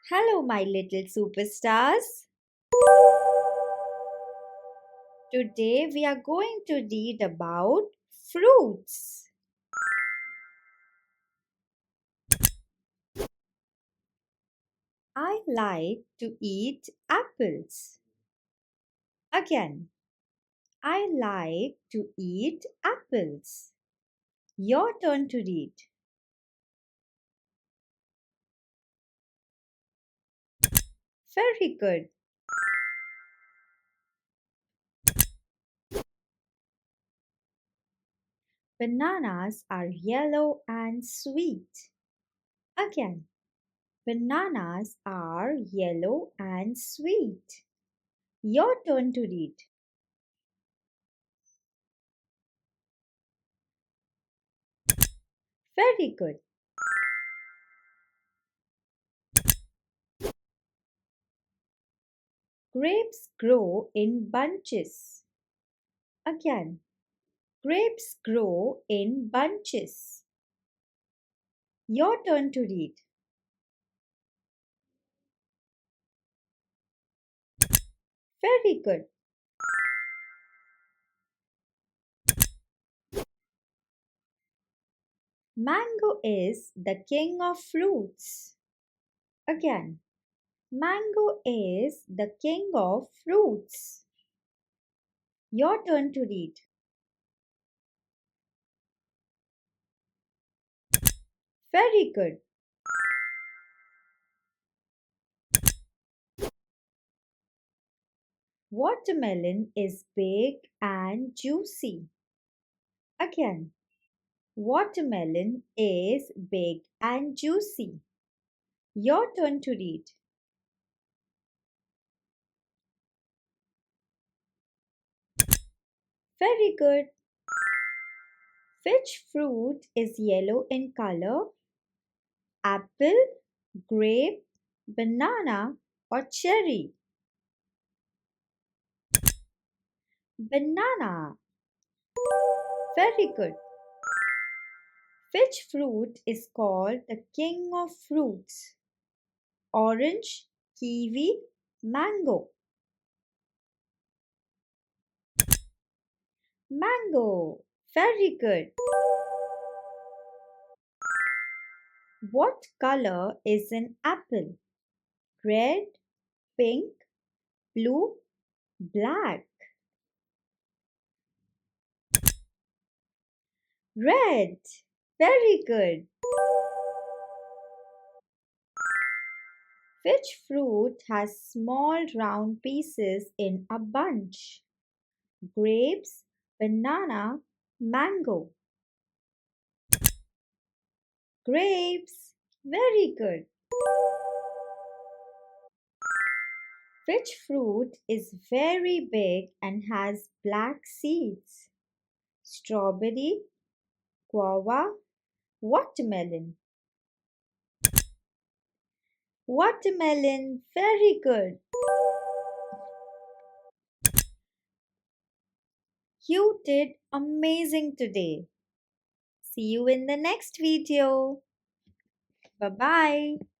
Hello, my little superstars. Today we are going to read about fruits. I like to eat apples. Again, I like to eat apples. Your turn to read. Very good. Bananas are yellow and sweet. Again, bananas are yellow and sweet. Your turn to read. Very good. Grapes grow in bunches. Again, grapes grow in bunches. Your turn to read. Very good. Mango is the king of fruits. Again, mango is the king of fruits. Your turn to read. Very good. Watermelon is big and juicy. Again, watermelon is big and juicy. Your turn to read. Very good. Which fruit is yellow in color? Apple, grape, banana, or cherry? Banana. Very good. Which fruit is called the king of fruits? Orange, kiwi, mango. Mango. Very good. What color is an apple? Red, pink, blue, black. Red. Very good. Which fruit has small round pieces in a bunch? Grapes, banana, mango. Grapes. Very good. Which fruit is very big and has black seeds? Strawberry, guava, watermelon. Watermelon. Very good. You did amazing today. See you in the next video. Bye bye.